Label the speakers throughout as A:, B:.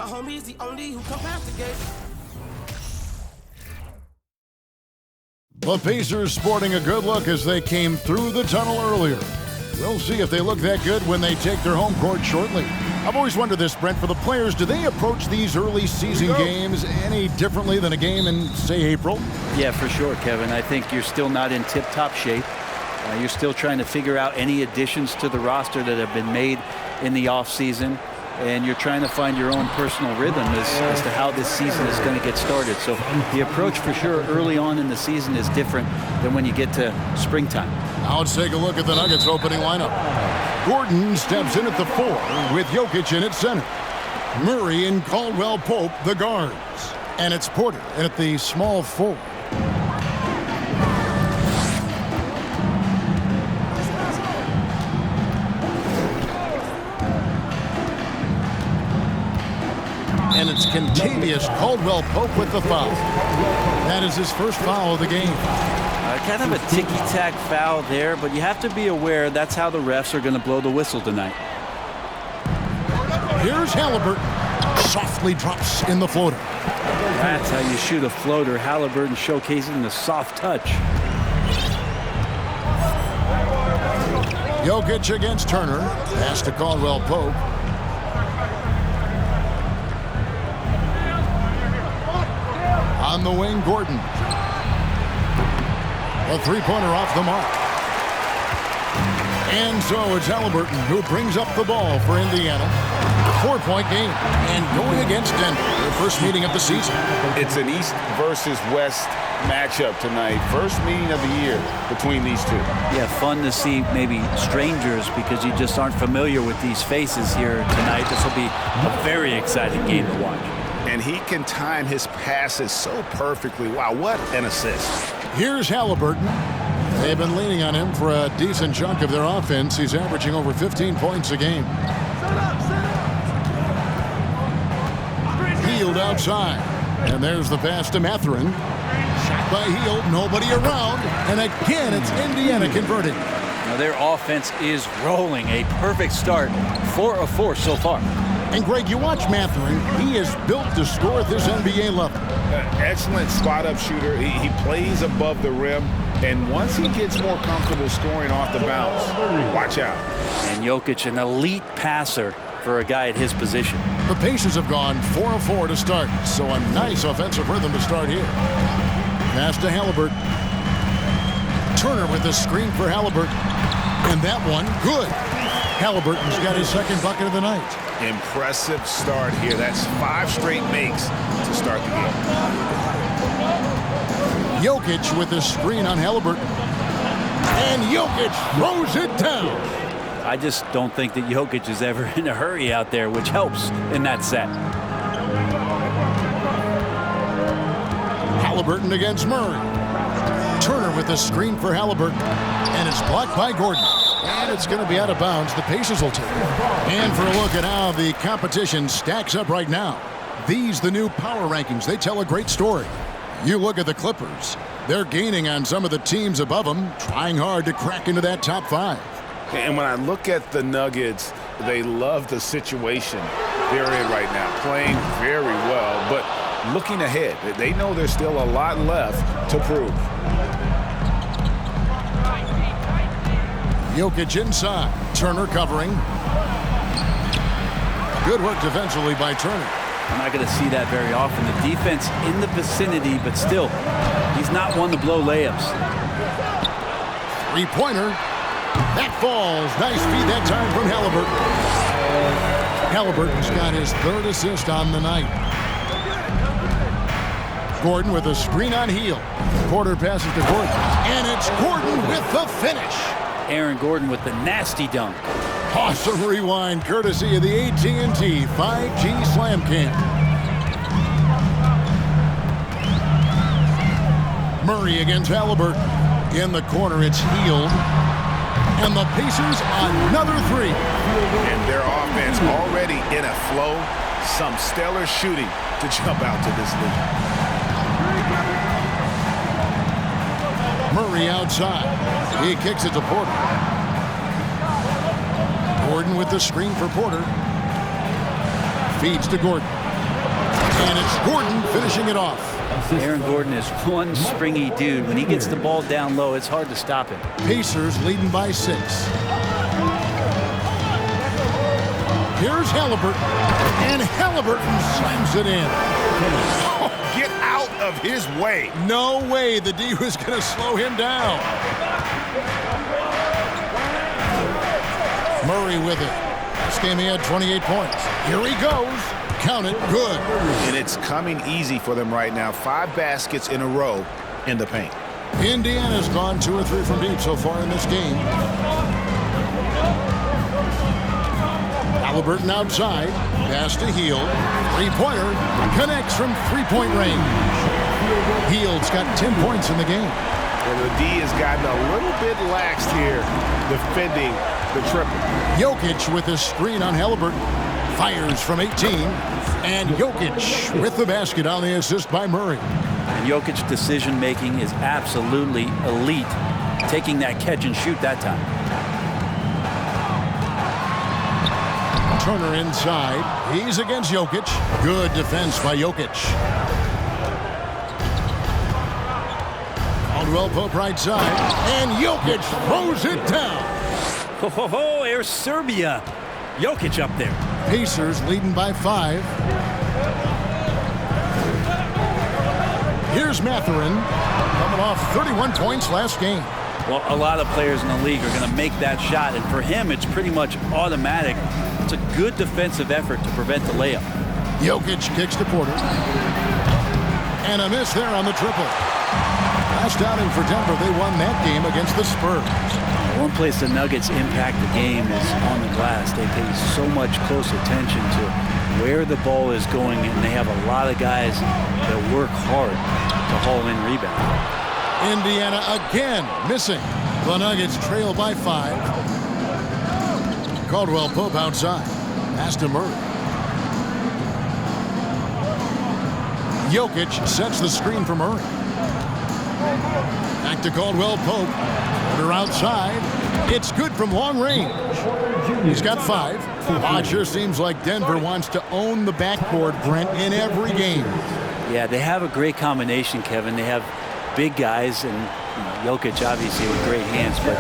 A: homie's the only who come past the gate.
B: The Pacers sporting a good look as they came through the tunnel earlier. We'll see if they look that good when they take their home court shortly. I've always wondered this, Brent, for the players, do they approach these early season games any differently than a game in, say, April?
C: Yeah, for sure, Kevin. I think you're still not in tip-top shape. You're still trying to figure out any additions to the roster that have been made in the offseason. And you're trying to find your own personal rhythm as to how this season is going to get started. So the approach for sure early on in the season is different than when you get to springtime.
B: Now let's take a look at the Nuggets opening lineup. Gordon steps in at the 4 with Jokic in at center. Murray and Caldwell Pope the guards. And it's Porter in at the small 4. And it's Kentavious Caldwell-Pope with the foul. That is his first foul of the game.
C: Kind of a ticky-tack foul there, but you have to be aware that's how the refs are going to blow the whistle tonight.
B: Here's Halliburton. Softly drops in the floater.
C: That's how you shoot a floater. Halliburton showcasing the soft touch.
B: Jokic against Turner. Pass to Caldwell-Pope. On the wing, Gordon. A three-pointer off the mark. And so it's Halliburton who brings up the ball for Indiana. 4-point game. And going against Denver, their first meeting of the season.
D: It's an East versus West matchup tonight. First meeting of the year between these two.
C: Yeah, fun to see maybe strangers because you just aren't familiar with these faces here tonight. This will be a very exciting game to watch.
D: And he can time his passes so perfectly. Wow, what an assist.
B: Here's Halliburton. They've been leaning on him for a decent chunk of their offense. He's averaging over 15 points a game. Hield outside. And there's the pass to Mathurin. Shot by Hield, nobody around. And again, it's Indiana converting.
C: Now their offense is rolling. A perfect start. 4 of 4 so far.
B: And Greg, you watch Mathurin. He is built to score at this NBA level.
D: Excellent spot-up shooter. He plays above the rim. And once he gets more comfortable scoring off the bounce, watch out.
C: And Jokic, an elite passer for a guy at his position.
B: The Pacers have gone 4 of 4 to start. So a nice offensive rhythm to start here. Pass to Halliburton. Turner with the screen for Halliburton. And that one, good. Halliburton's got his second bucket of the night.
D: Impressive start here. That's 5 straight makes to start the game.
B: Jokic with the screen on Halliburton. And Jokic throws it down.
C: I just don't think that Jokic is ever in a hurry out there, which helps in that set.
B: Halliburton against Murray. Turner with the screen for Halliburton. And it's blocked by Gordon. And it's going to be out of bounds. The Pacers will take it. And for a look at how the competition stacks up right now. These, the new power rankings, they tell a great story. You look at the Clippers. They're gaining on some of the teams above them, trying hard to crack into that top 5.
D: And when I look at the Nuggets, they love the situation they're in right now, playing very well. But looking ahead, they know there's still a lot left to prove.
B: Jokic inside. Turner covering. Good work defensively by Turner.
C: I'm not going to see that very often. The defense in the vicinity, but still, he's not one to blow layups.
B: Three-pointer. That falls. Nice feed that time from Halliburton. Halliburton's got his 3rd assist on the night. Gordon with a screen on Hield. Porter passes to Gordon. And it's Gordon with the finish.
C: Aaron Gordon with the nasty dunk.
B: Awesome rewind courtesy of the AT&T 5G Slam Cam. Murray against Halliburton. In the corner, it's Hield. And the Pacers another 3.
D: And their offense already in a flow. Some stellar shooting to jump out to this lead.
B: Murray outside. He kicks it to Porter. Gordon with the screen for Porter. Feeds to Gordon. And it's Gordon finishing it off.
C: Aaron Gordon is one springy dude. When he gets the ball down low, it's hard to stop him.
B: Pacers leading by 6. Here's Halliburton. And Halliburton slams it in.
D: Get out of his way.
B: No way the D was going to slow him down. Murray with it. This game he had 28 points. Here he goes. Count it. Good.
D: And it's coming easy for them right now. 5 baskets in a row in the paint.
B: Indiana's gone 2 or 3 from deep so far in this game. Halliburton outside. Pass to Hield. 3-pointer. Connects from 3-point range. Hield's got 10 points in the game.
D: And the D has gotten a little bit laxed here defending the triple.
B: Jokic with a screen on Halliburton. Fires from 18. And Jokic with the basket on the assist by Murray.
C: And Jokic's decision-making is absolutely elite. Taking that catch and shoot that time.
B: Turner inside. He's against Jokic. Good defense by Jokic. Caldwell Pope right side. And Jokic throws it down.
C: Ho, ho, ho, there's Serbia. Jokic up there.
B: Pacers leading by 5. Here's Mathurin. Coming off 31 points last game.
C: Well, a lot of players in the league are going to make that shot, and for him, it's pretty much automatic. It's a good defensive effort to prevent the layup.
B: Jokic kicks to Porter. And a miss there on the triple. Last outing for Denver, they won that game against the Spurs.
C: One place the Nuggets impact the game is on the glass. They pay so much close attention to where the ball is going, and they have a lot of guys that work hard to haul in rebounds.
B: Indiana again missing. The Nuggets trail by 5. Caldwell Pope outside. Pass to Murray. Jokic sets the screen for Murray. Back to Caldwell Pope. Porter outside. It's good from long range. He's got 5. It sure seems like Denver wants to own the backboard, Brent, in every game.
C: Yeah, they have a great combination, Kevin. They have big guys, and Jokic obviously with great hands, but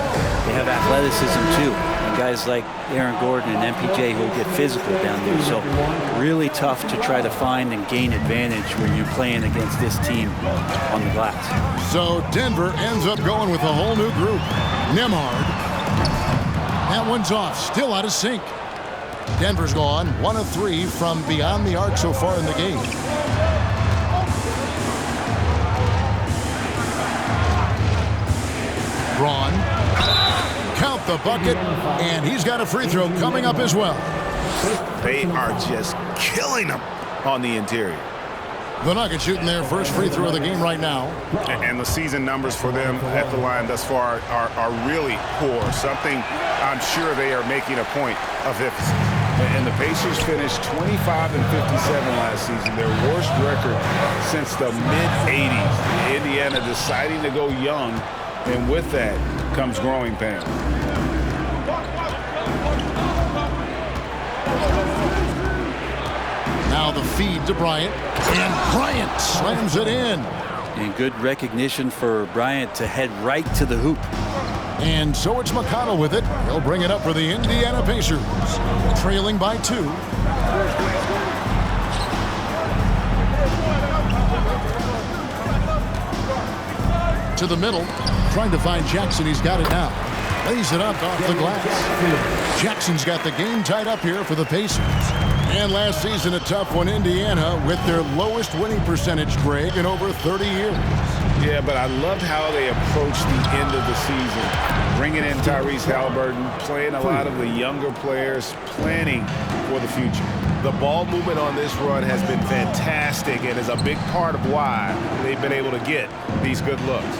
C: they have athleticism too. And guys like Aaron Gordon and MPJ who will get physical down there. So really tough to try to find and gain advantage when you're playing against this team on the glass.
B: So Denver ends up going with a whole new group. Nembhard. That one's off, still out of sync. Denver's gone 1 of 3 from beyond the arc so far in the game. Braun. Count the bucket, and he's got a free throw coming up as well.
D: They are just killing them on the interior.
B: The Nuggets shooting their first free throw of the game right now.
D: And the season numbers for them at the line thus far are really poor. Something I'm sure they are making a point of emphasis. And the Pacers finished 25 and 57 last season, their worst record since the mid-'80s. Indiana deciding to go young, and with that comes growing pains.
B: Now the feed to Bryant, and Bryant slams it in.
C: And good recognition for Bryant to head right to the hoop.
B: And so it's McConnell with it. He'll bring it up for the Indiana Pacers, trailing by 2. To the middle, trying to find Jackson. He's got it now. Lays it up off the glass. Jackson's got the game tied up here for the Pacers. And last season, a tough one, Indiana, with their lowest winning percentage, Greg, in over 30 years.
D: Yeah, but I loved how they approached the end of the season. Bringing in Tyrese Halliburton, playing a lot of the younger players, planning for the future. The ball movement on this run has been fantastic and is a big part of why they've been able to get these good looks.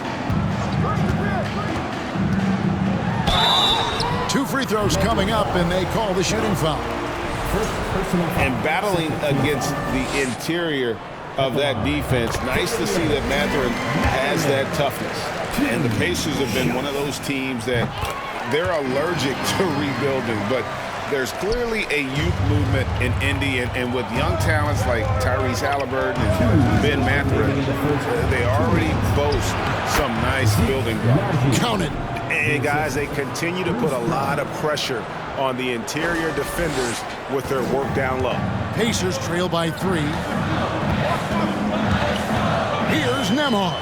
B: 2 free throws coming up, and they call the shooting foul.
D: And battling against the interior of that defense, nice to see that Mathurin has that toughness. And the Pacers have been one of those teams that they're allergic to rebuilding, but There's clearly a youth movement in Indy, and with young talents like Tyrese Halliburton and Ben Mathurin, they already boast some nice building blocks.
B: Count it.
D: And guys, they continue to put a lot of pressure on the interior defenders with their work down low.
B: Pacers trail by 3. Here's Nembhard.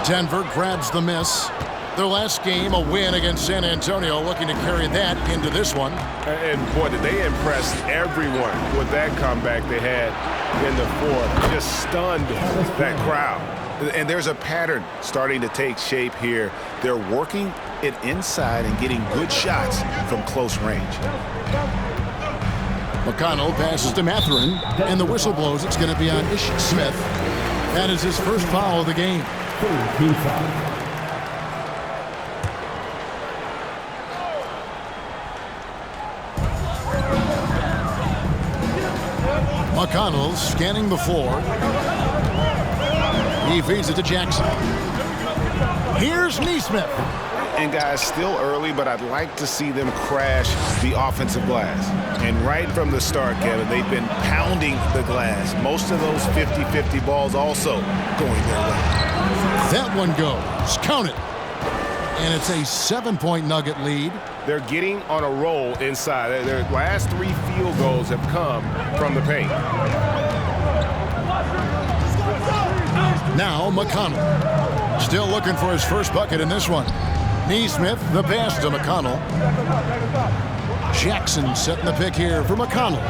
B: Denver grabs the miss. Their last game, a win against San Antonio, looking to carry that into this one.
D: And boy, did they impress everyone with that comeback they had in the fourth. Just stunned that crowd. And there's a pattern starting to take shape here. They're working it inside and getting good shots from close range.
B: McConnell passes to Mathurin, and the whistle blows. It's going to be on Ish Smith. That is his first foul of the game. McConnell scanning the floor. He feeds it to Jackson. Here's Nesmith.
D: And guys, still early, but I'd like to see them crash the offensive glass. And right from the start, Kevin, they've been pounding the glass. Most of those 50-50 balls also going their way.
B: That one goes. Count it. And it's a 7-point Nugget lead.
D: They're getting on a roll inside. Their last 3 field goals have come from the paint.
B: Now McConnell. Still looking for his first bucket in this one. Nesmith, the pass to McConnell. Jackson setting the pick here for McConnell.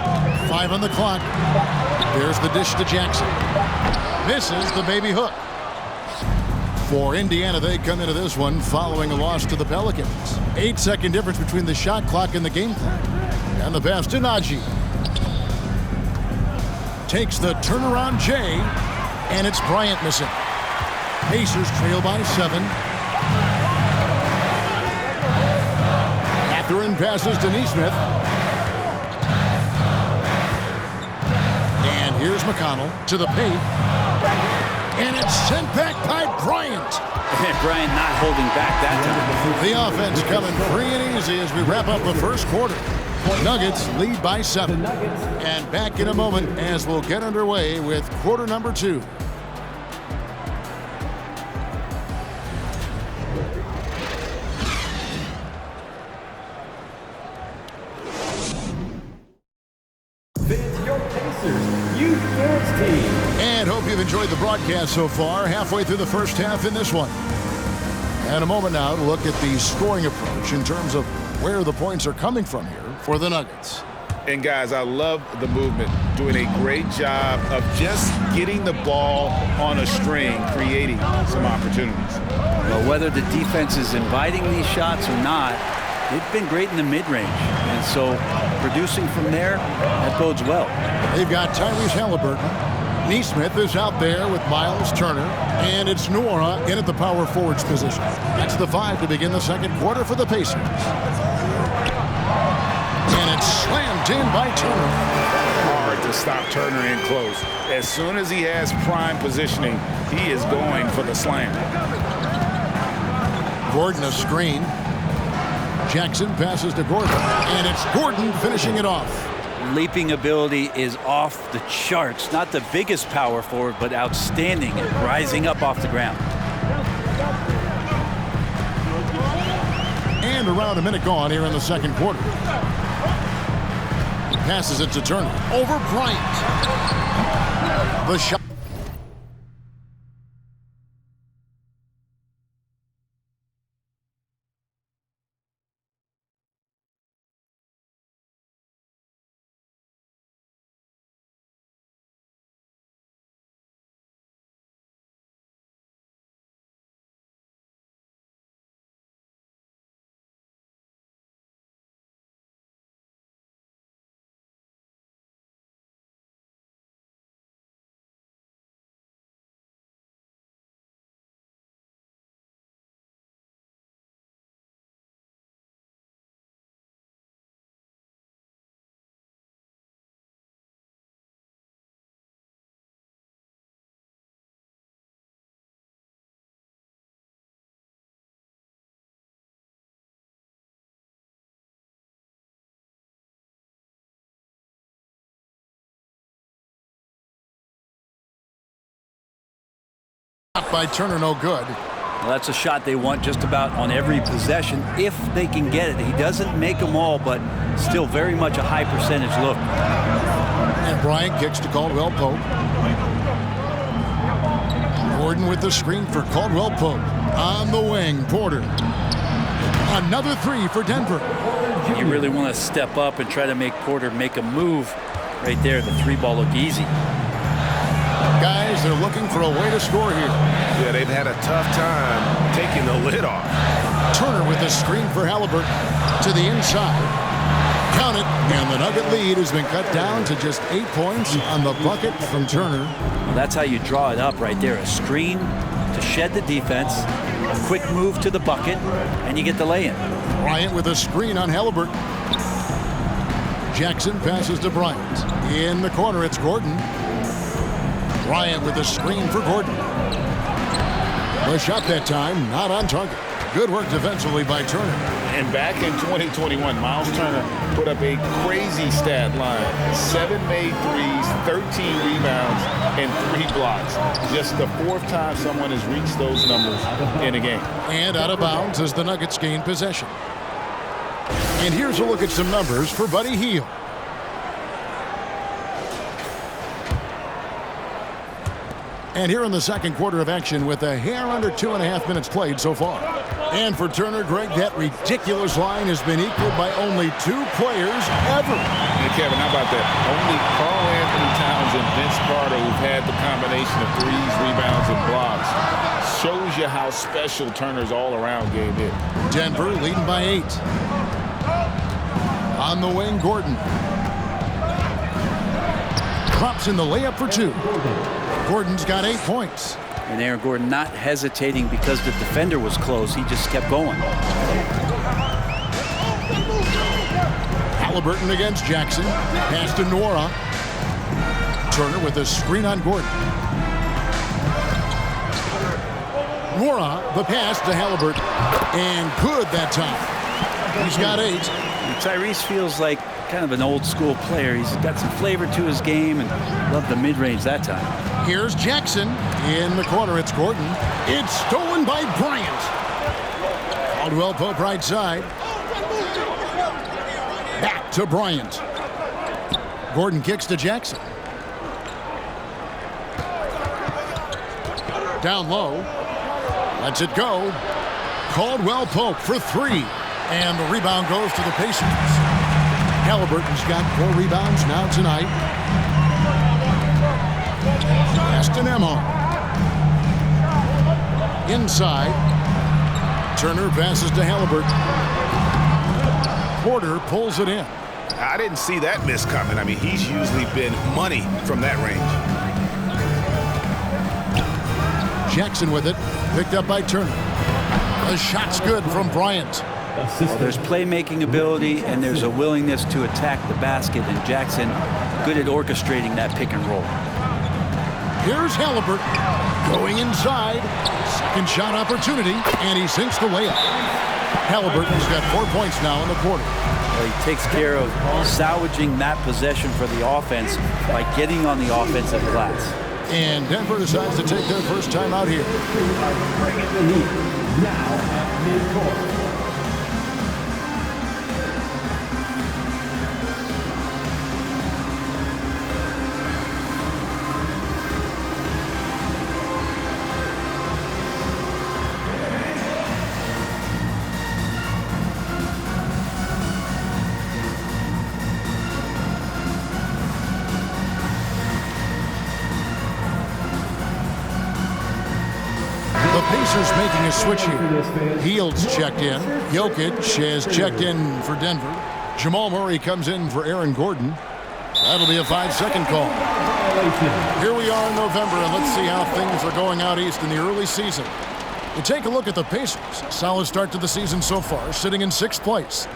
B: 5 on the clock. There's the dish to Jackson. Misses the baby hook. For Indiana, they come into this one following a loss to the Pelicans. 8-second difference between the shot clock and the game clock. And the pass to Najee. Takes the turnaround J, and it's Bryant missing. Pacers trail by 7. Mathurin passes to Nesmith. And here's McConnell to the paint. And it's sent back by Bryant.
C: And Bryant not holding back that time.
B: The offense coming free and easy as we wrap up the first quarter. Nuggets lead by 7. And back in a moment as we'll get underway with quarter number 2. And hope you've enjoyed the broadcast so far. Halfway through the first half in this one. And a moment now to look at the scoring approach in terms of where the points are coming from here for the Nuggets.
D: And guys, I love the movement. Doing a great job of just getting the ball on a string, creating some opportunities.
C: Well, whether the defense is inviting these shots or not, they've been great in the mid-range. And so producing from there, that bodes well.
B: They've got Tyrese Halliburton. Nesmith is out there with Miles Turner. And it's Nora in at the power forwards position. That's the 5 to begin the second quarter for the Pacers. And it's slammed in by Turner.
D: Hard to stop Turner in close. As soon as he has prime positioning, he is going for the slam.
B: Gordon a screen. Jackson passes to Gordon. And it's Gordon finishing it off.
C: Leaping ability is off the charts. Not the biggest power forward, but outstanding at rising up off the ground.
B: And around a minute gone here in the second quarter. Passes it to Turner. Over Bryant. The shot. by Turner, no good.
C: Well, that's a shot they want just about on every possession if they can get it. He doesn't make them all, but still very much a high percentage look.
B: And Bryant kicks to Caldwell Pope. Gordon with the screen for Caldwell Pope. On the wing, Porter. Another three for Denver.
C: You really want to step up and try to make Porter make a move right there. The three ball look easy.
B: Guys, they're looking for a way to score here.
D: Yeah, they've had a tough time taking the lid off.
B: Turner with the screen for Halliburton to the inside. Count it, and the Nugget lead has been cut down to just 8 points on the bucket from Turner.
C: Well, that's how you draw it up right there. A screen to shed the defense, a quick move to the bucket, and you get the lay-in.
B: Bryant with a screen on Halliburton. Jackson passes to Bryant. In the corner, it's Gordon. Bryant with a screen for Gordon. The shot that time, not on target. Good work defensively by Turner.
D: And back in 2021, Miles Turner put up a crazy stat line. 7 made threes, 13 rebounds, and 3 blocks. Just the 4th time someone has reached those numbers in a game.
B: And out of bounds as the Nuggets gain possession. And here's a look at some numbers for Buddy Hield. And here in the second quarter of action with a hair under 2.5 minutes played so far. And for Turner, Greg, that ridiculous line has been equaled by only 2 players ever.
D: Hey, Kevin, how about that? Only Karl Anthony Towns and Vince Carter who've had the combination of threes, rebounds, and blocks. Shows you how special Turner's all-around game is.
B: Denver leading by 8. On the wing, Gordon. Drops in the layup for 2. Gordon's got 8 points.
C: And Aaron Gordon not hesitating because the defender was close. He just kept going.
B: Halliburton against Jackson. Pass to Nora. Turner with a screen on Gordon. Nora, the pass to Halliburton. And good that time. He's got 8.
C: Tyrese feels like kind of an old school player. He's got some flavor to his game and loved the mid-range that time.
B: Here's Jackson. In the corner, it's Gordon. It's stolen by Bryant. Caldwell Pope right side. Back to Bryant. Gordon kicks to Jackson. Down low. Lets it go. Caldwell Pope for 3. And the rebound goes to the Pacers. Halliburton's got 4 rebounds now tonight. Astonemo. Inside. Turner passes to Halliburton. Porter pulls it in.
D: I didn't see that miss coming. I mean, he's usually been money from that range.
B: Jackson with it. Picked up by Turner. The shot's good from Bryant.
C: Well, there's playmaking ability and there's a willingness to attack the basket, and Jackson good at orchestrating that pick and roll.
B: Here's Halliburton going inside. Second shot opportunity, and he sinks the layup. Halliburton's got 4 points now in the quarter.
C: Well, he takes care of salvaging that possession for the offense by getting on the offensive glass.
B: And Denver decides to take their first time out here.
E: Now at midcourt.
B: Pacers making a switch here. Hield's checked in. Jokic has checked in for Denver. Jamal Murray comes in for Aaron Gordon. That'll be a 5-second call. Here we are in November, and let's see how things are going out east in the early season. You take a look at the Pacers. Solid start to the season so far, sitting in 6th place.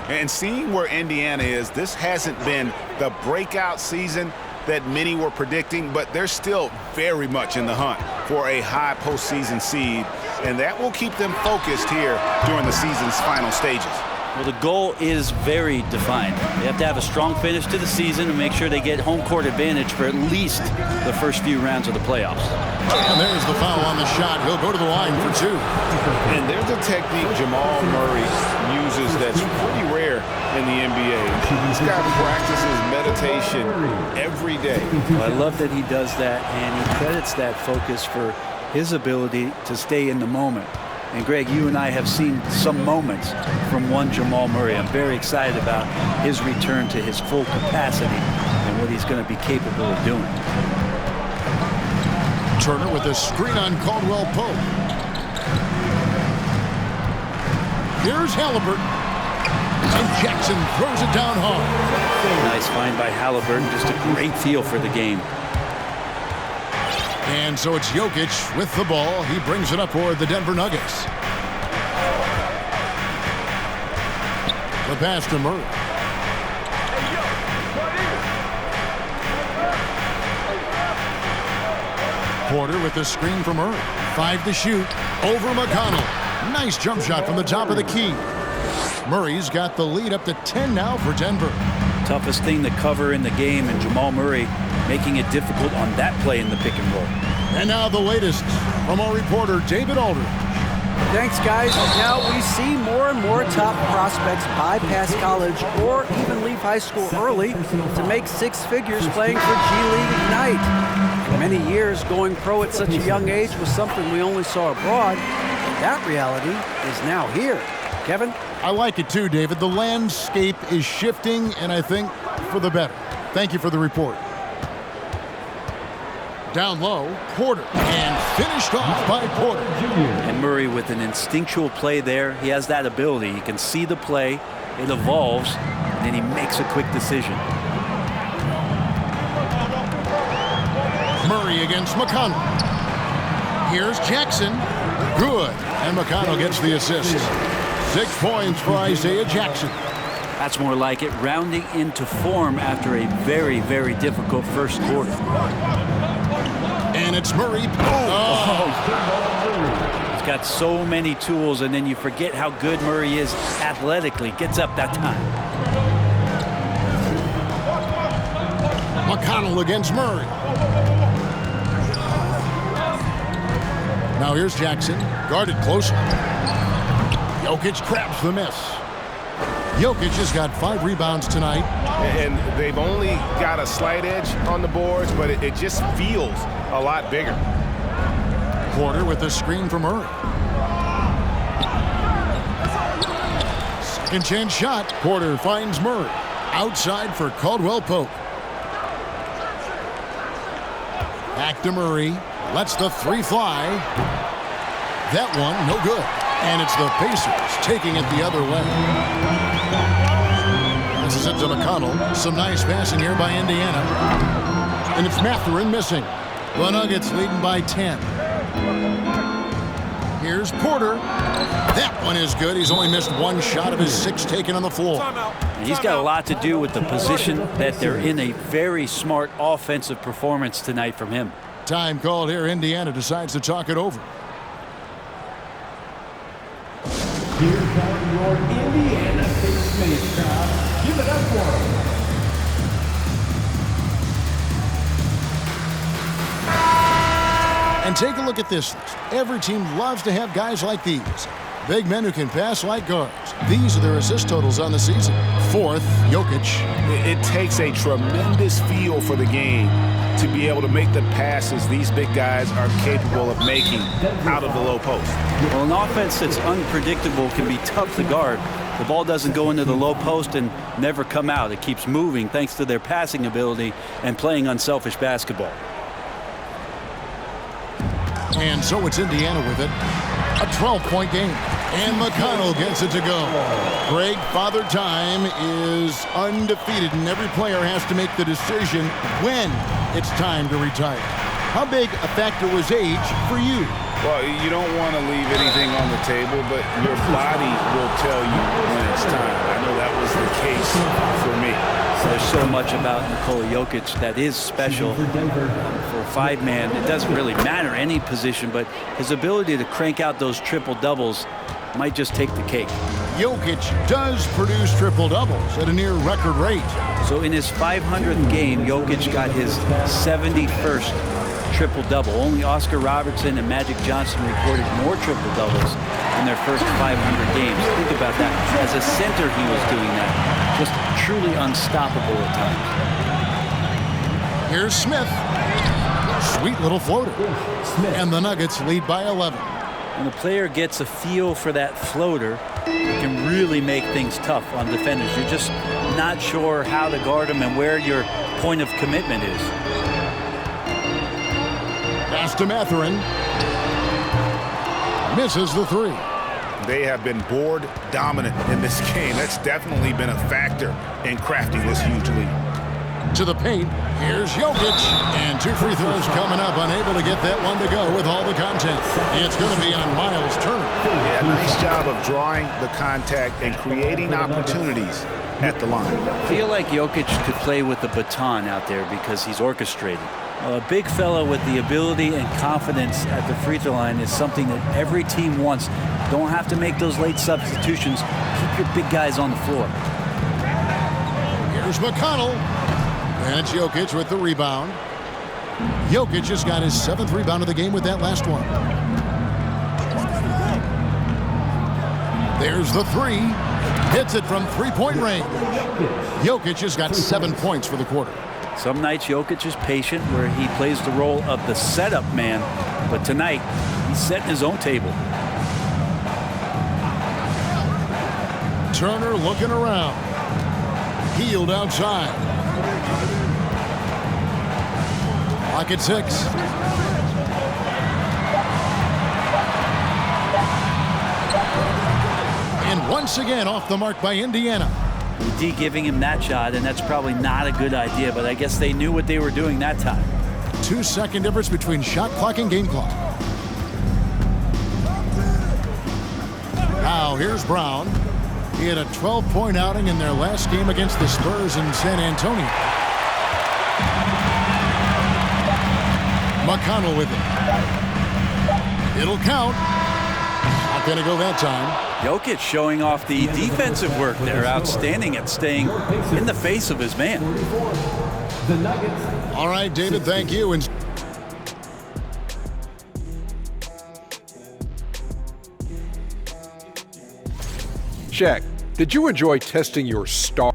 D: And seeing where Indiana is, this hasn't been the breakout season that many were predicting, but they're still very much in the hunt for a high postseason seed, and that will keep them focused here during the season's final stages.
C: Well, the goal is very defined. They have to have a strong finish to the season and make sure they get home court advantage for at least the first few rounds of the playoffs.
B: And there's the foul on the shot. He'll go to the line for 2.
D: And there's a technique Jamal Murray uses that's pretty rare in the NBA. This guy practices meditation every day.
C: Well, I love that he does that, and he credits that focus for his ability to stay in the moment. And Greg, you and I have seen some moments from one Jamal Murray. I'm very excited about his return to his full capacity and what he's going to be capable of doing.
B: Turner with a screen on Caldwell Pope. Here's Halliburton. And Jackson throws it down hard.
C: Nice find by Halliburton. Just a great feel for the game.
B: And so it's Jokic with the ball. He brings it up for the Denver Nuggets. The pass to Murray. Porter with the screen from Murray. 5 to shoot. Over McConnell. Nice jump shot from the top of the key. Murray's got the lead up to 10 now for Denver.
C: Toughest thing to cover in the game, and Jamal Murray making it difficult on that play in the pick and roll.
B: And now the latest from our reporter, David Aldridge.
F: Thanks, guys. Now we see more and more top prospects bypass college or even leave high school early to make 6 figures playing for G League Ignite. For many years, going pro at such a young age was something we only saw abroad. That reality is now here. Kevin?
B: I like it too, David. The landscape is shifting, and I think for the better. Thank you for the report. Down low, Porter, and finished off by Porter.
C: And Murray with an instinctual play there. He has that ability. He can see the play, it evolves, and then he makes a quick decision.
B: Murray against McConnell. Here's Jackson. Good. And McConnell gets the assist. 6 points for Isaiah Jackson.
C: That's more like it, rounding into form after a very, very difficult first quarter.
B: And it's Murray.
C: He's got so many tools, and then you forget how good Murray is athletically. Gets up that time.
B: McConnell against Murray. Now here's Jackson, guarded closer. Jokic grabs the miss. Jokic has got 5 rebounds tonight.
D: And they've only got a slight edge on the boards, but it just feels a lot bigger.
B: Porter with the screen from Murray. Second chance shot. Porter finds Murray. Outside for Caldwell Pope. Back to Murray. Lets the 3 fly. That one, no good. And it's the Pacers taking it the other way. This is it to McConnell. Some nice passing here by Indiana. And it's Mathurin missing. The Nuggets leading by 10. Here's Porter. That one is good. He's only missed 1 shot of his 6 taken on the floor.
C: And he's got a lot to do with the position that they're in. A very smart offensive performance tonight from him.
B: Time called here. Indiana decides to talk it over.
E: Here's your Indiana 6 minutes crowd. Give it up for him.
B: And take a look at this list. Every team loves to have guys like these. Big men who can pass like guards. These are their assist totals on the season. 4th, Jokic.
D: It takes a tremendous feel for the game to be able to make the passes these big guys are capable of making out of the low post.
C: Well, an offense that's unpredictable can be tough to guard. The ball doesn't go into the low post and never come out. It keeps moving thanks to their passing ability and playing unselfish basketball.
B: And so it's Indiana with it. A 12-point game. And McConnell gets it to go. Greg, Father Time is undefeated, and every player has to make the decision when it's time to retire. How big a factor was age for you?
D: Well, you don't want to leave anything on the table, but your body will tell you when it's time. I know that was the case for me.
C: There's so much about Nikola Jokic that is special. For a five-man, it doesn't really matter any position, but his ability to crank out those triple-doubles might just take the cake.
B: Jokic does produce triple-doubles at a near record rate.
C: So in his 500th game, Jokic got his 71st triple-double. Only Oscar Robertson and Magic Johnson recorded more triple-doubles in their first 500 games. Think about that. As a center, he was doing that. Just truly unstoppable at times.
B: Here's Smith. Sweet little floater. And the Nuggets lead by 11.
C: When the player gets a feel for that floater, it can really make things tough on defenders. You're just not sure how to guard them and where your point of commitment is.
B: Pass to Mathurin. Misses the three.
D: They have been board dominant in this game. That's definitely been a factor in crafting this huge lead.
B: To the paint, here's Jokic. And 2 free throws coming up, unable to get that one to go with all the content. It's going to be on Miles Turner.
D: Yeah, nice job of drawing the contact and creating opportunities at the line.
C: I feel like Jokic could play with the baton out there because he's orchestrated. A big fellow with the ability and confidence at the free throw line is something that every team wants. Don't have to make those late substitutions. Keep your big guys on the floor.
B: Here's McConnell. And it's Jokic with the rebound. Jokic just got his 7th rebound of the game with that last one. There's the three. Hits it from three-point range. Jokic has got 7 points for the quarter.
C: Some nights Jokic is patient where he plays the role of the setup man, but tonight he's setting his own table.
B: Turner looking around. Healed outside. Clock at 6. And once again off the mark by Indiana.
C: D giving him that shot, and that's probably not a good idea, but I guess they knew what they were doing that time.
B: 2-second difference between shot clock and game clock. Now here's Brown. He had a 12-point outing in their last game against the Spurs in San Antonio. McConnell with it. It'll count. Not going to go that time.
C: Jokic showing off the defensive work there, outstanding at staying in the face of his man.
B: All right, David, thank you. And
G: Shaq, did you enjoy testing your star?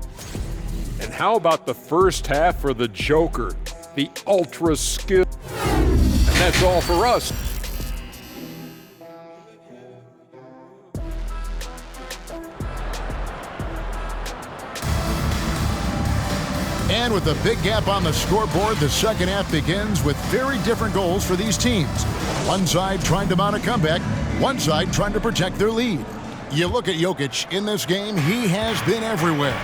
G: And how about the first half for the Joker, the ultra skill? And that's all for us.
B: And with a big gap on the scoreboard, the second half begins with very different goals for these teams. One side trying to mount a comeback, one side trying to protect their lead. You look at Jokic in this game, he has been everywhere.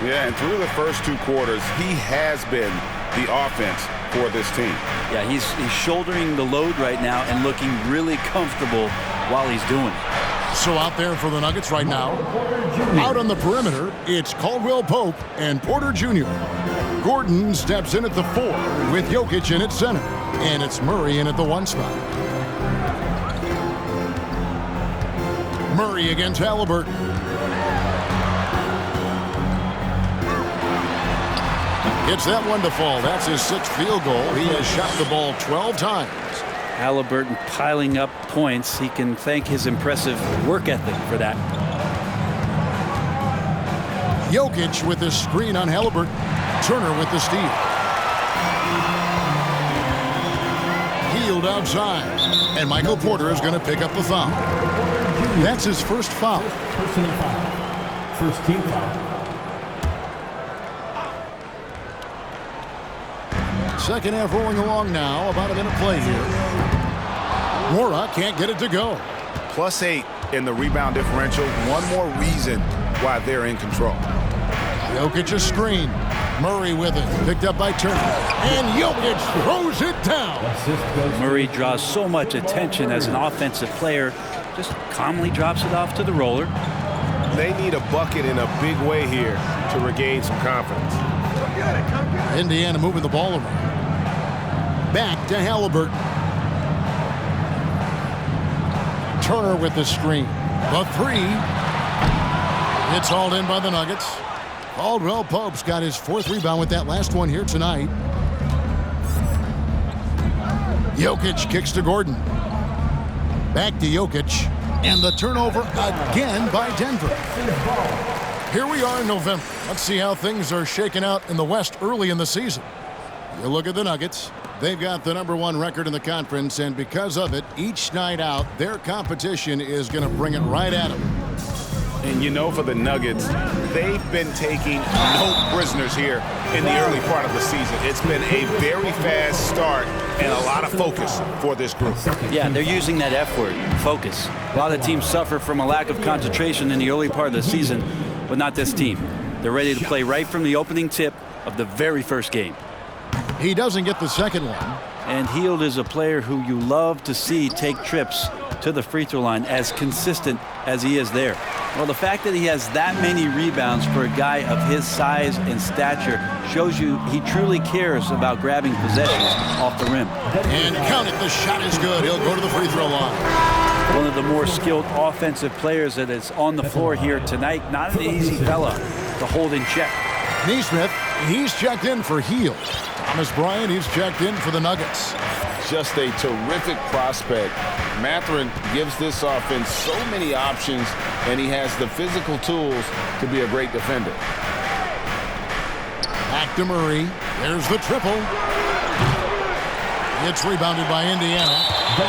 D: Yeah, and through the first 2 quarters, he has been the offense for this team.
C: Yeah, he's shouldering the load right now and looking really comfortable while he's doing it.
B: So out there for the Nuggets right now, out on the perimeter, it's Caldwell Pope and Porter Jr. Gordon steps in at the 4 with Jokic in at center, and it's Murray in at the 1 spot. Murray against Halliburton. Gets that one to fall. That's his 6th field goal. He has shot the ball 12 times.
C: Halliburton piling up points. He can thank his impressive work ethic for that.
B: Jokic with the screen on Halliburton. Turner with the steal. Healed outside. And Michael Porter is going to pick up the foul. That's his first foul.
E: Personal foul. First team foul.
B: Second half rolling along now. About a minute play here. Mora can't get it to go.
D: +8 in the rebound differential. One more reason why they're in control.
B: Jokic a screen. Murray with it. Picked up by Turner. And Jokic throws it down.
C: Murray draws so much attention as an offensive player. Just calmly drops it off to the roller.
H: They need a bucket in a big way here to regain some confidence.
B: Indiana moving the ball around. Back to Halliburton. Turner with the screen. The three. It's hauled in by the Nuggets. Caldwell Pope's got his 4th rebound with that last one here tonight. Jokic kicks to Gordon. Back to Jokic. And the turnover again by Denver. Here we are in November. Let's see how things are shaking out in the West early in the season. You look at the Nuggets. They've got the #1 record in the conference, and because of it, each night out, their competition is going to bring it right at them.
D: And you know, for the Nuggets, they've been taking no prisoners here in the early part of the season. It's been a very fast start and a lot of focus for this group.
C: Yeah, they're using that F word, focus. A lot of teams suffer from a lack of concentration in the early part of the season, but not this team. They're ready to play right from the opening tip of the very first game.
B: He doesn't get the second one.
C: And Hield is a player who you love to see take trips to the free throw line, as consistent as he is there. Well, the fact that he has that many rebounds for a guy of his size and stature shows you he truly cares about grabbing possessions off the rim.
B: And count it, the shot is good. He'll go to the free throw line.
C: One of the more skilled offensive players that is on the floor here tonight. Not an easy fella to hold in check.
B: Nesmith, he's checked in for Hield. Thomas Bryant, he's checked in for the Nuggets.
H: Just a terrific prospect. Mathurin gives this offense so many options, and he has the physical tools to be a great defender.
B: Back to Murray. There's the triple. It's rebounded by Indiana.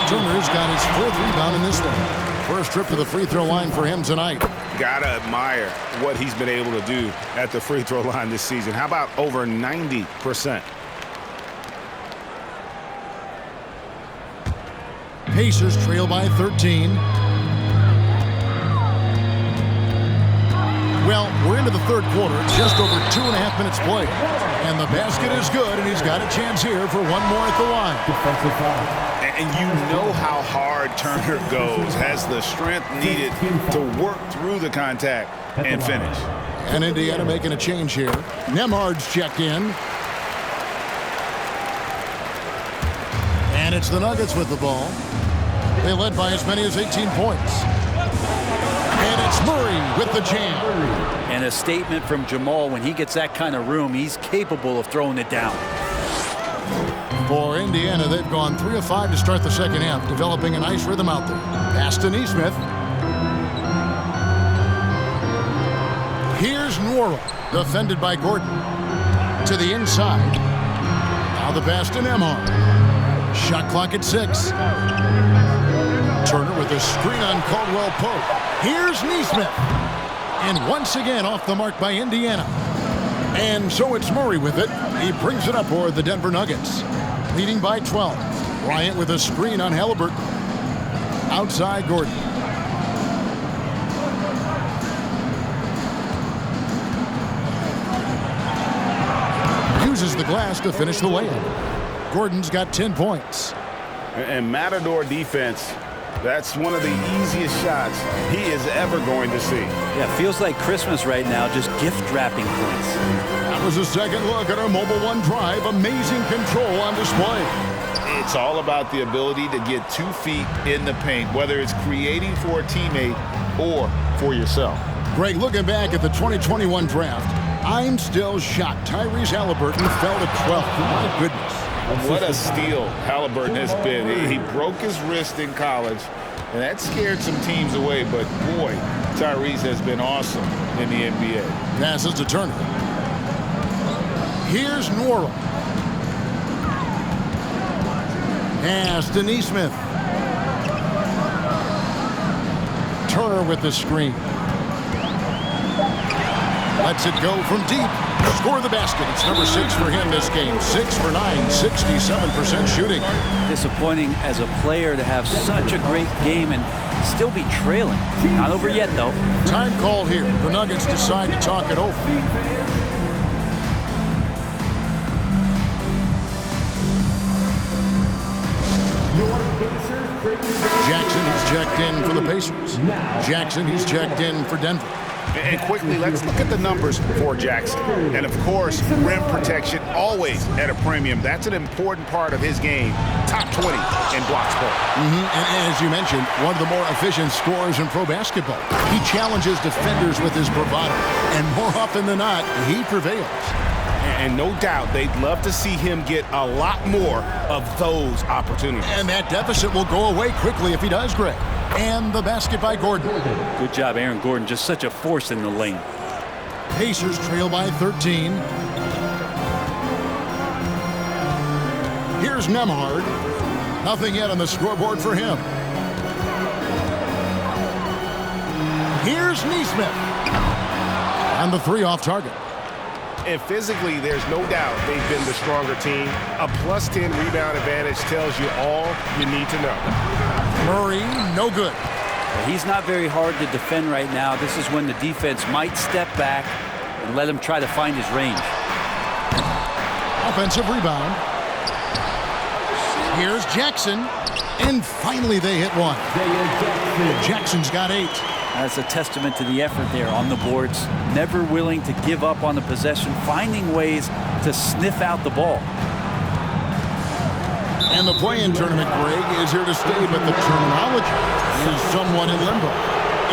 B: Turner's got his 4th rebound in this one. First trip to the free throw line for him tonight.
D: Gotta admire what he's been able to do at the free throw line this season. How about over 90%?
B: Pacers trail by 13. Well, we're into the third quarter, just over 2.5 minutes played. And the basket is good, and he's got a chance here for one more at the line.
D: And you know how hard Turner goes, has the strength needed to work through the contact and finish.
B: And Indiana making a change here. Nemhard's checked in. And it's the Nuggets with the ball. They led by as many as 18 points. And it's Murray with the jam.
C: And a statement from Jamal: when he gets that kind of room, he's capable of throwing it down.
B: For Indiana, they've gone 3 of 5 to start the second half, developing a nice rhythm out there. Pass to Nesmith. Here's Nwora, defended by Gordon. To the inside. Now the pass to Nemhard. Shot clock at 6. Turner with a screen on Caldwell Pope. Here's Nesmith. And once again off the mark by Indiana. And so it's Murray with it. He brings it up for the Denver Nuggets. Leading by 12. Bryant with a screen on Halliburton. Outside Gordon. Uses the glass to finish the layup. Gordon's got 10 points.
D: And Matador defense, that's one of the easiest shots he is ever going to see.
C: Yeah, feels like Christmas right now, just gift wrapping points.
B: That was a second look at our Mobile One drive. Amazing control on display.
D: It's all about the ability to get 2 feet in the paint, whether it's creating for a teammate or for yourself.
B: Greg, looking back at the 2021 draft, I'm still shocked. Tyrese Halliburton fell to 12th. My goodness.
D: What a steal Halliburton has been. He broke his wrist in college, and that scared some teams away. But, boy, Tyrese has been awesome in the NBA.
B: Passes to Turner. Here's Nwora. Pass to Nesmith. Turner with the screen. Lets it go from deep. Score the basket. It's number 6 for him this game. 6 for 9, 67% shooting.
C: Disappointing as a player to have such a great game and still be trailing. Not over yet, though.
B: Time called here. The Nuggets decide to talk it over. checked in for the Pacers. Jackson, he's checked in for Denver.
D: And quickly, let's look at the numbers for Jackson. And of course, rim protection always at a premium. That's an important part of his game. Top 20 in blocks per.
B: And as you mentioned, one of the more efficient scorers in pro basketball. He challenges defenders with his bravado, and more often than not, he prevails.
D: And no doubt, they'd love to see him get a lot more of those opportunities.
B: And that deficit will go away quickly if he does, Greg. And the basket by Gordon.
C: Good job, Aaron Gordon. Just such a force in the lane.
B: Pacers trail by 13. Here's Nembhard. Nothing yet on the scoreboard for him. Here's Nesmith. And the three off target.
D: And physically, there's no doubt they've been the stronger team. A plus 10 rebound advantage tells you all you need to know.
B: Murray, no good.
C: He's not very hard to defend right now. This is when the defense might step back and let him try to find his range.
B: Offensive rebound. Here's Jackson. And finally they hit one. Jackson's got 8.
C: That's a testament to the effort there on the boards. Never willing to give up on the possession, finding ways to sniff out the ball.
B: And the play-in tournament, Greg, is here to stay, but the terminology is somewhat in limbo.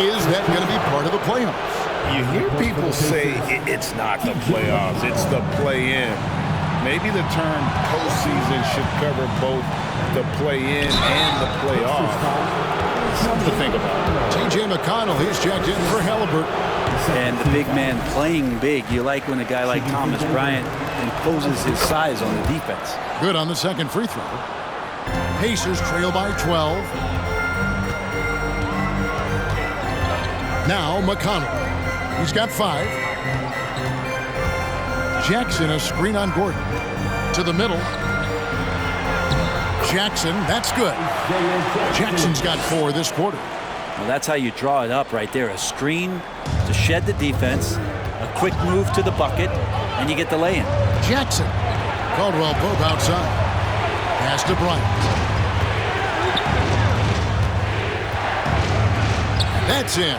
B: Is that going to be part of the playoffs?
D: You hear people say it's not the playoffs, it's the play-in. Maybe the term postseason should cover both the play-in and the playoffs. Something to think about.
B: T.J. McConnell, he's checked in for Halliburton.
C: And the big man playing big. You like when a guy like Thomas Bryant imposes his size on the defense.
B: Good on the second free throw. Pacers trail by 12. Now McConnell. He's got 5. Jackson, a screen on Gordon. To the middle. Jackson, that's good. Jackson's got 4 this quarter.
C: Well, that's how you draw it up right there. A screen to shed the defense, a quick move to the bucket, and you get the lay-in.
B: Jackson. Caldwell Pope outside. Pass to Bryant. That's in.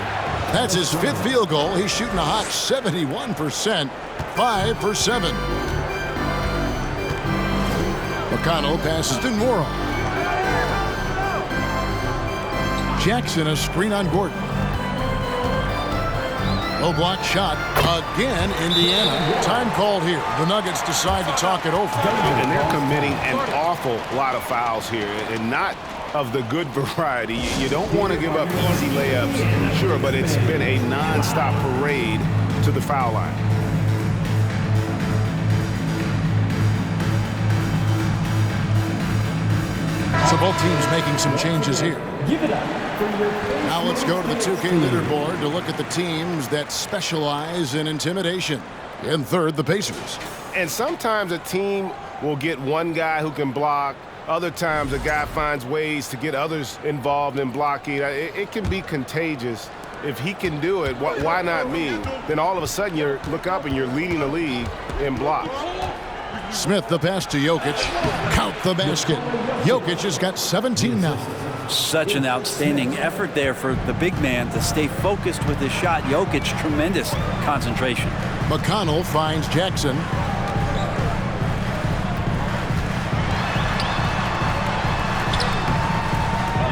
B: That's his 5th field goal. He's shooting a hot 71%. 5 for 7. McConnell passes to Morrow. Jackson, a screen on Gordon. Low block shot. Again, Indiana. Time called here. The Nuggets decide to talk it over.
D: And they're committing an awful lot of fouls here, and not of the good variety. You don't want to give up easy layups, sure, but it's been a non-stop parade to the foul line.
B: So both teams making some changes here. Now let's go to the 2K leaderboard to look at the teams that specialize in intimidation. In third, the Pacers.
D: And sometimes a team will get one guy who can block. Other times a guy finds ways to get others involved in blocking. It can be contagious. If he can do it, why not me? Then all of a sudden you look up and you're leading the league in blocks.
B: Smith, the pass to Jokic. Count the basket. Jokic has got 17 now.
C: Such an outstanding effort there for the big man to stay focused with his shot. Jokic, tremendous concentration.
B: McConnell finds Jackson.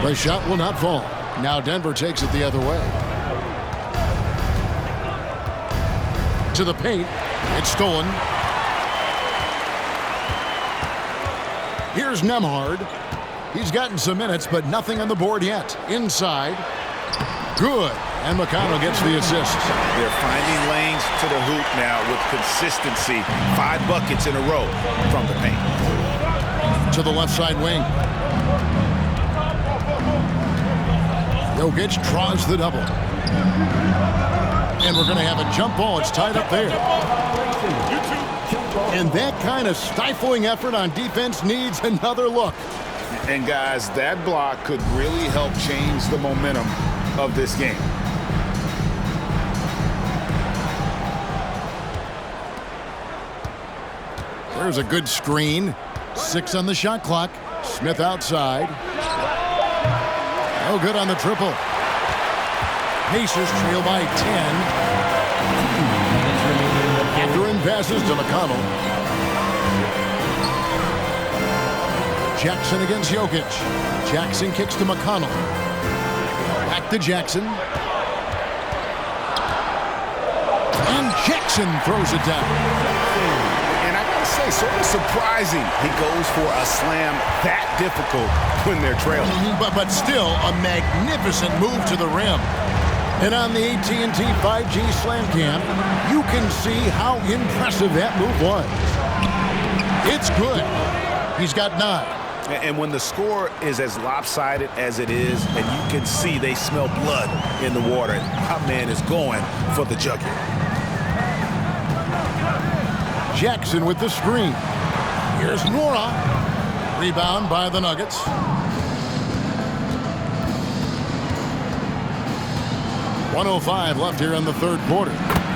B: The shot will not fall. Now Denver takes it the other way. To the paint. It's stolen. Here's Nembhard. He's gotten some minutes, but nothing on the board yet. Inside. Good. And McConnell gets the assist.
I: They're finding lanes to the hoop now with consistency. 5 buckets in a row from the paint.
B: To the left side wing. Jokic draws the double. And we're going to have a jump ball. It's tied up there. And that kind of stifling effort on defense needs another look.
H: And guys, that block could really help change the momentum of this game.
B: There's a good screen. 6 on the shot clock. Smith outside. No good on the triple. Pacers trail by 10. Catherine passes to McConnell. Jackson against Jokic. Jackson kicks to McConnell. Back to Jackson. And Jackson throws it down.
D: And I gotta say, sort of surprising he goes for a slam that difficult when they're trailing.
B: But still a magnificent move to the rim. And on the AT&T 5G Slam Cam, you can see how impressive that move was. It's good. He's got 9.
I: And when the score is as lopsided as it is, and you can see they smell blood in the water, my man is going for the jugular.
B: Jackson with the screen. Here's Nora. Rebound by the Nuggets. .105 left here in the third quarter.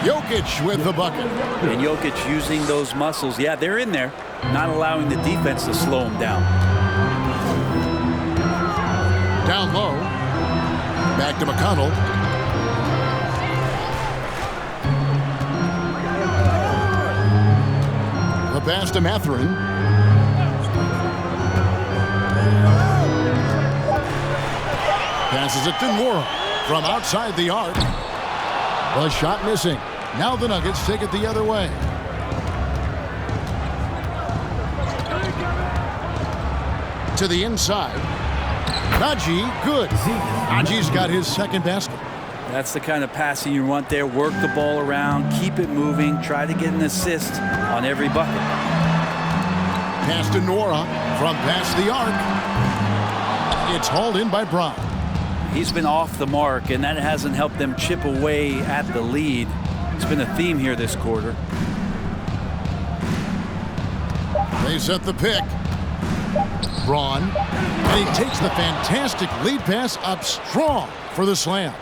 B: Jokic with the bucket.
C: And Jokic using those muscles. Yeah, they're in there. Not allowing the defense to slow him down.
B: Down low. Back to McConnell. The pass to Mathurin. Passes it to Nora from outside the arc. The shot missing. Now the Nuggets take it the other way. To the inside. Najee, good. Najee's got his second basket.
C: That's the kind of passing you want there. Work the ball around, keep it moving, try to get an assist on every bucket.
B: Pass to Nora from past the arc. It's hauled in by Brown.
C: He's been off the mark, and that hasn't helped them chip away at the lead. It's been a theme here this quarter.
B: They set the pick. Braun, and he takes the fantastic lead pass up strong for the slam.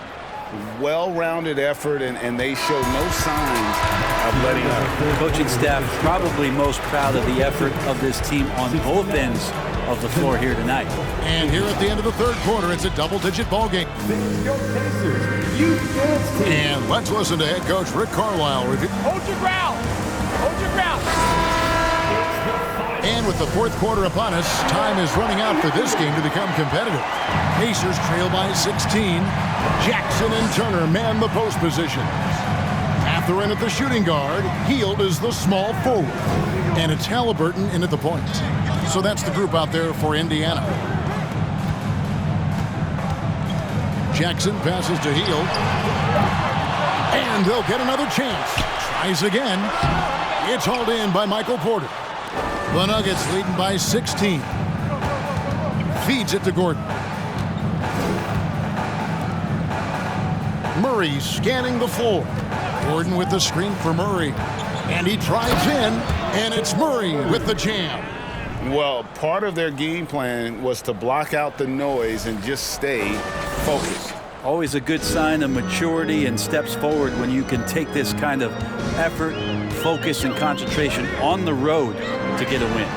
D: Well-rounded effort, and they show no signs of letting up.
C: The coaching staff probably most proud of the effort of this team on both ends of the floor here tonight.
B: And here at the end of the third quarter, it's a double-digit ball game. And let's listen to head coach Rick Carlisle review.
E: Hold your ground. Hold your ground.
B: And with the fourth quarter upon us, time is running out for this game to become competitive. Pacers trail by 16. Jackson and Turner man the post position. Mathurin at the shooting guard. Hield is the small forward. And it's Halliburton in at the point. So that's the group out there for Indiana. Jackson passes to Hield. And they'll get another chance. Tries again. It's hauled in by Michael Porter. The Nuggets leading by 16. Feeds it to Gordon. Murray scanning the floor. Gordon with the screen for Murray. And he drives in, and it's Murray with the jam.
D: Well, part of their game plan was to block out the noise and just stay focused.
C: Always a good sign of maturity and steps forward when you can take this kind of effort, focus, and concentration on the road to get a win.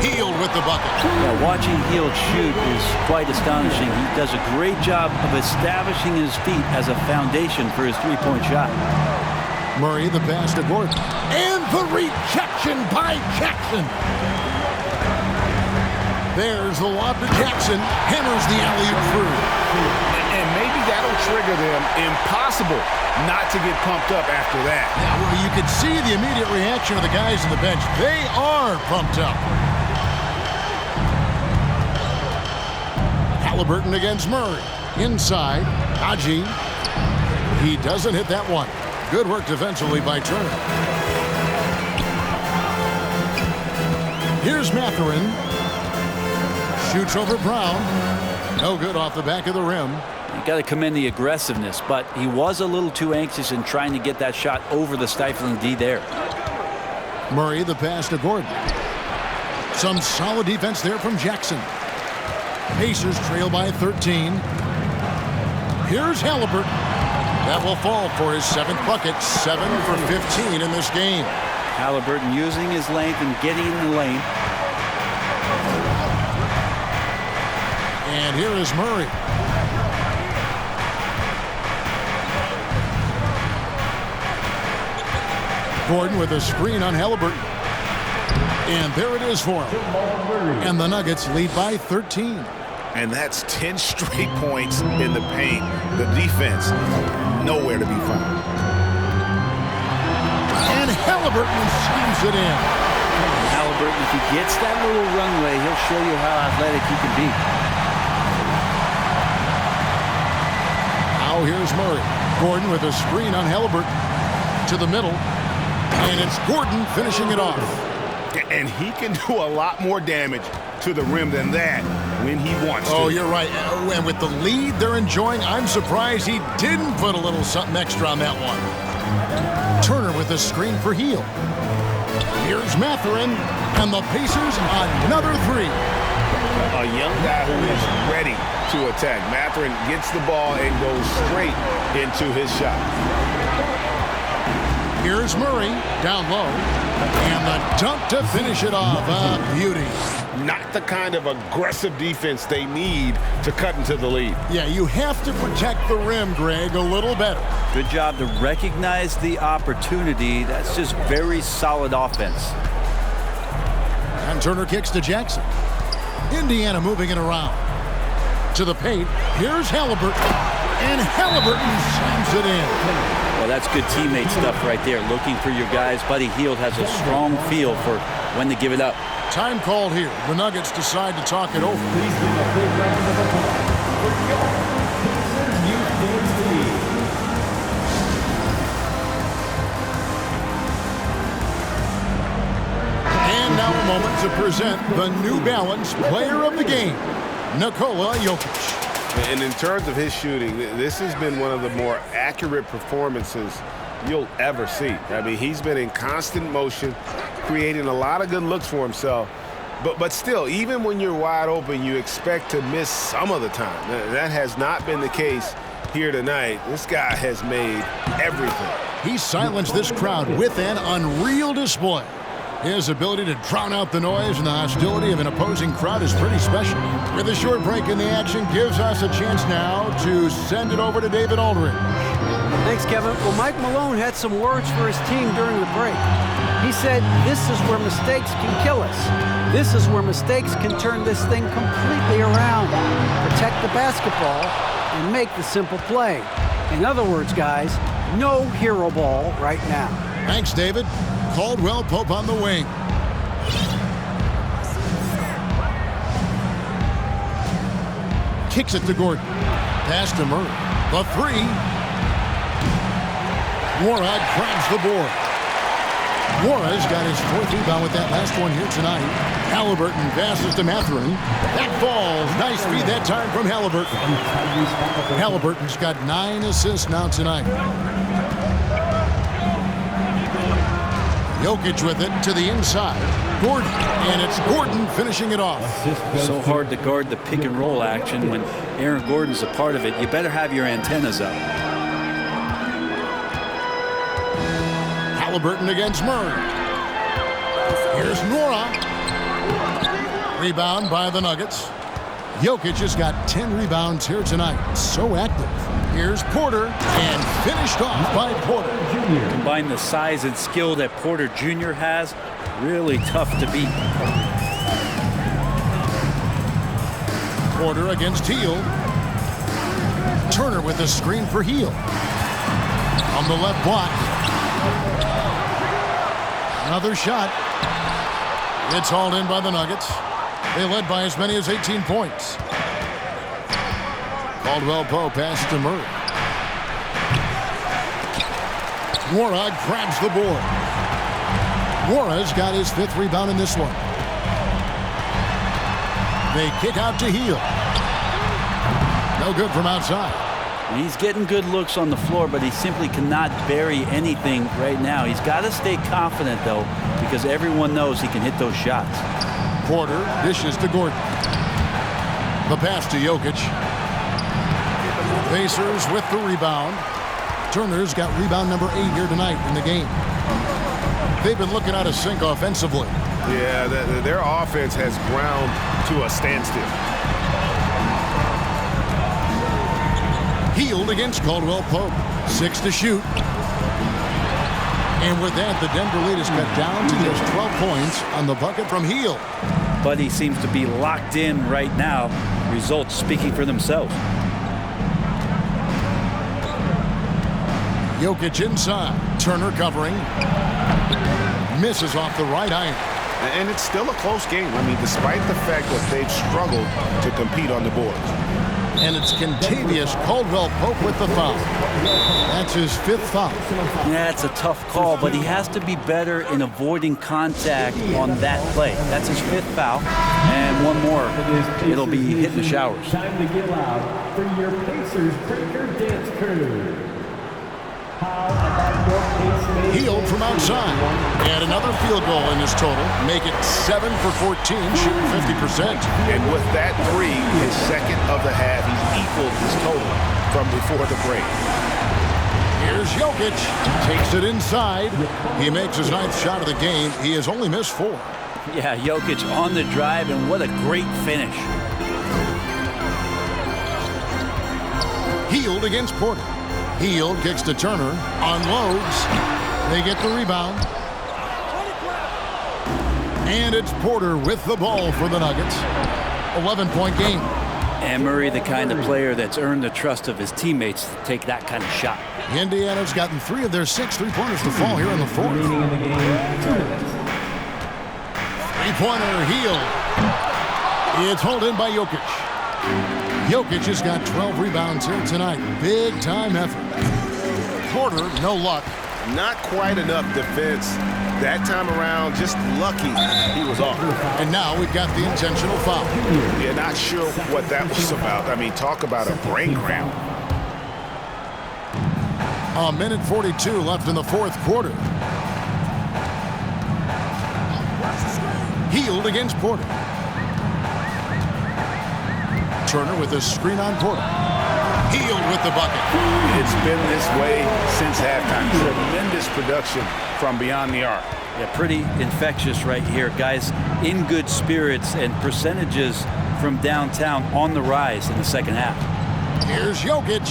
B: Hield with the bucket.
C: Yeah, watching Hield shoot is quite astonishing. He does a great job of establishing his feet as a foundation for his three-point shot.
B: Murray the pass to Gordon. And the rejection by Jackson. There's the lob to Jackson. Hammers the alley-oop through.
D: And maybe that'll trigger them. Impossible not to get pumped up after that.
B: Yeah, well, you could see the immediate reaction of the guys on the bench. They are pumped up. Halliburton against Murray. Inside. Najee. He doesn't hit that one. Good work defensively by Turner. Here's Mathurin. Shoots over Brown. No good off the back of the rim.
C: You got to commend the aggressiveness, but he was a little too anxious in trying to get that shot over the stifling D there.
B: Murray the pass to Gordon. Some solid defense there from Jackson. Pacers trail by 13. Here's Halliburton. That will fall for his 7th bucket. 7 for 15 in this game.
C: Halliburton using his length and getting in the lane.
B: And here is Murray. Gordon with a screen on Halliburton. And there it is for him. And the Nuggets lead by 13.
I: And that's 10 straight points in the paint. The defense, nowhere to be found.
B: And Halliburton slams it in.
C: Halliburton, if he gets that little runway, he'll show you how athletic he can be.
B: Now here's Murray. Gordon with a screen on Halliburton. To the middle. And it's Gordon finishing it off.
D: And he can do a lot more damage to the rim than that when he wants to.
B: Oh, you're right. And with the lead they're enjoying, I'm surprised he didn't put a little something extra on that one. Turner with a screen for Hield. Here's Mathurin, and the Pacers another three.
D: A young guy who is ready to attack. Mathurin gets the ball and goes straight into his shot.
B: Here's Murray, down low, and the dunk to finish it off. A beauty.
D: Not the kind of aggressive defense they need to cut into the lead.
B: Yeah, you have to protect the rim, Greg, a little better.
C: Good job to recognize the opportunity. That's just very solid offense.
B: And Turner kicks to Jackson. Indiana moving it around. To the paint, here's Halliburton. And Halliburton slams it in.
C: Well, that's good teammate stuff right there. Looking for your guys. Buddy Hield has a strong feel for when to give it up.
B: Time called here. The Nuggets decide to talk it over.
E: Please give a big round of applause for your Pacers Youth Games lead.
B: And now a moment to present the New Balance Player of the Game, Nikola Jokic.
D: And in terms of his shooting, this has been one of the more accurate performances you'll ever see. I mean, he's been in constant motion, creating a lot of good looks for himself. But still, even when you're wide open, you expect to miss some of the time. That has not been the case here tonight. This guy has made everything.
B: He silenced this crowd with an unreal display. His ability to drown out the noise and the hostility of an opposing crowd is pretty special. With a short break in the action, gives us a chance now to send it over to David Aldridge.
F: Thanks, Kevin. Well, Mike Malone had some words for his team during the break. He said, "This is where mistakes can kill us. This is where mistakes can turn this thing completely around. Protect the basketball and make the simple play." In other words, guys, no hero ball right now.
B: Thanks, David. Caldwell Pope on the wing. Kicks it to Gordon. Pass to Murray. The three. Warad grabs the board. Warrad's got his fourth rebound with that last one here tonight. Halliburton passes to Mathurin. That falls. Nice feed that time from Halliburton. Halliburton's got 9 assists now tonight. Jokic with it to the inside. Gordon, and it's Gordon finishing it off.
C: So hard to guard the pick and roll action when Aaron Gordon's a part of it. You better have your antennas up.
B: Halliburton against Murray. Here's Nora. Rebound by the Nuggets. Jokic has got 10 rebounds here tonight. So active. Here's Porter, and finished off by Porter.
C: Combine the size and skill that Porter Jr. has, really tough to beat.
B: Porter against Hield. Turner with a screen for Hield. On the left block. Another shot. It's hauled in by the Nuggets. They led by as many as 18 points. Caldwell Pope passes to Murray. Warad grabs the board. Warad's got his 5th rebound in this one. They kick out to Hield. No good from outside.
C: He's getting good looks on the floor, but he simply cannot bury anything right now. He's got to stay confident, though, because everyone knows he can hit those shots.
B: Porter dishes to Gordon. The pass to Jokic. Pacers with the rebound. Turner's got rebound number 8 here tonight in the game. They've been looking out of sync offensively.
D: Yeah, their offense has ground to a standstill.
B: Hield against Caldwell Pope. 6 to shoot. And with that, the Denver lead is cut down to just 12 points on the bucket from Hield.
C: Buddy seems to be locked in right now. Results speaking for themselves.
B: Jokic inside. Turner covering. Misses off the right iron.
D: And it's still a close game. I mean, despite the fact that they've struggled to compete on the boards.
B: And it's Contavious Caldwell-Pope with the foul. That's his 5th foul.
C: Yeah, it's a tough call, but he has to be better in avoiding contact on that play. That's his 5th foul. And one more, it'll be hitting the showers.
E: Time to get loud for your Pacers breaker dance crew.
B: Hield from outside. And another field goal in his total. Make it 7 for 14, shooting 50%.
D: And with that 3, his second of the half, he's equaled his total from before the break.
B: Here's Jokic. Takes it inside. He makes his 9th shot of the game. He has only missed 4.
C: Yeah, Jokic on the drive, and what a great finish.
B: Hield against Porter. Hield kicks to Turner, unloads. They get the rebound. And it's Porter with the ball for the Nuggets. 11-point game.
C: And Murray, the kind of player that's earned the trust of his teammates to take that kind of shot.
B: Indiana's gotten 3 of their 6 3-pointers to fall here in the 4th. Three-pointer, Hield. It's hauled in by Jokic. Jokic has got 12 rebounds here tonight. Big-time effort. Porter, no luck.
D: Not quite enough defense that time around. Just lucky he was off.
B: And now we've got the intentional foul.
D: Yeah, not sure what that was about. I mean, talk about a brain cramp.
B: A minute 42 left in the 4th quarter. Hield against Porter. Turner with a screen on Porter. Hield with the bucket.
D: It's been this way since halftime. Tremendous production from beyond the arc.
C: Yeah, pretty infectious right here. Guys in good spirits and percentages from downtown on the rise in the second half.
B: Here's Jokic.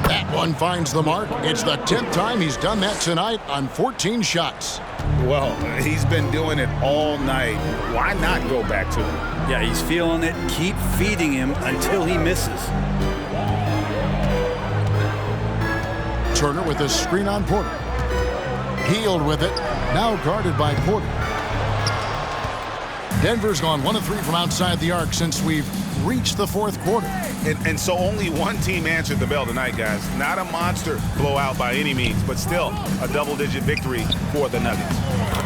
B: That one finds the mark. It's the 10th time he's done that tonight on 14 shots.
D: Well, he's been doing it all night. Why not go back to it?
C: Yeah, he's feeling it. Keep feeding him until he misses.
B: Turner with a screen on Porter. Hield with it. Now guarded by Porter. Denver's gone 1 of 3 from outside the arc since we've reached the 4th quarter.
D: And so only one team answered the bell tonight, guys. Not a monster blowout by any means, but still a double-digit victory for the Nuggets.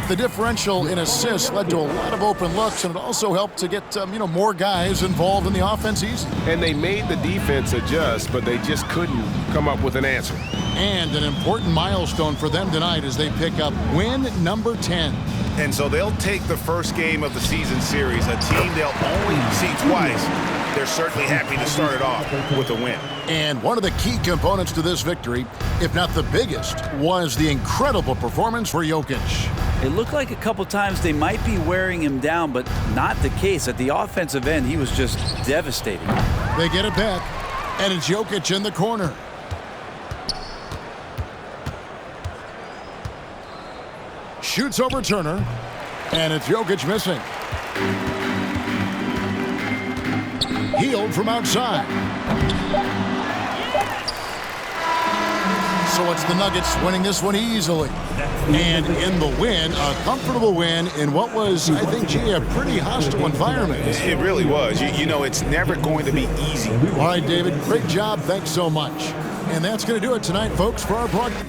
B: The differential in assists led to a lot of open looks, and it also helped to get more guys involved in the offense easy.
J: And they made the defense adjust, but they just couldn't come up with an answer.
B: And an important milestone for them tonight as they pick up win number 10.
D: And so they'll take the first game of the season series, a team they'll only see twice. They're certainly happy to start it off with a win.
B: And one of the key components to this victory, if not the biggest, was the incredible performance for Jokic.
C: It looked like a couple times they might be wearing him down, but not the case. At the offensive end, he was just devastating.
B: They get it back, and it's Jokic in the corner. Shoots over Turner, and it's Jokic missing. Hield from outside. So it's the Nuggets winning this one easily. And in the win, a comfortable win in what was, I think, a pretty hostile environment.
D: It really was. You know, it's never going to be easy.
B: All right, David, great job. Thanks so much. And that's going to do it tonight, folks, for our broadcast.